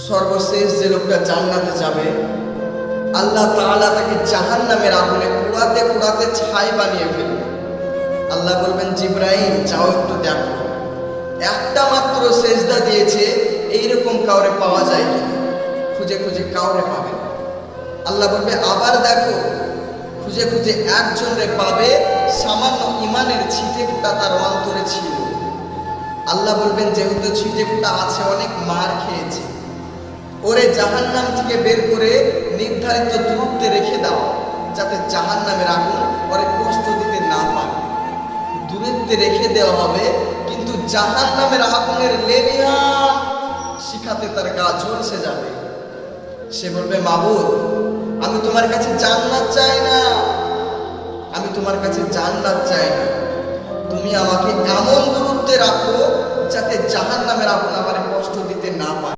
সর্বশেষ যে লোকটা জান্নাতে যাবে, আল্লাহ তাআলা তাকে জাহান্নামের আগুনে পোড়াতে পোড়াতে ছাই বানিয়ে ফেলবে। আল্লাহ বলবেন, জিবরাইল যাও একটু দেখো, একটা মাত্র সেজদা দিয়েছে এইরকম কাউরে পাওয়া যায় কিনা। খুঁজে খুঁজে কাউরে পাবে না। আল্লাহ বলবে, আবার দেখো, খুঁজে খুঁজে একজনরে পাবে, সামান্য ইমানের ছিটে ফোঁটা তার অন্তরে ছিল। আল্লাহ বলবেন, যেহেতু ছিটে ফোঁটা আছে, অনেক মার খেয়েছে, ওরে জাহান্নাম থেকে বের করে নির্ধারিত দূরত্বে রেখে দাও, যাতে জাহান্নামের আগুন ওরে কষ্ট দিতে না পারে। দূরত্বে রেখে দেওয়া হবে, কিন্তু জাহান্নামের আগুনের লেলিয়া শিখাতে তার গা ঝলসে যাবে। সে বলবে, মাবুদ, আমি তোমার কাছে জান্নাত চাই না, আমি তোমার কাছে জান্নাত চাই না, তুমি আমাকে এমন দূরত্বে রাখো যাতে জাহান্নামের আগুন আমার কষ্ট দিতে না পারে।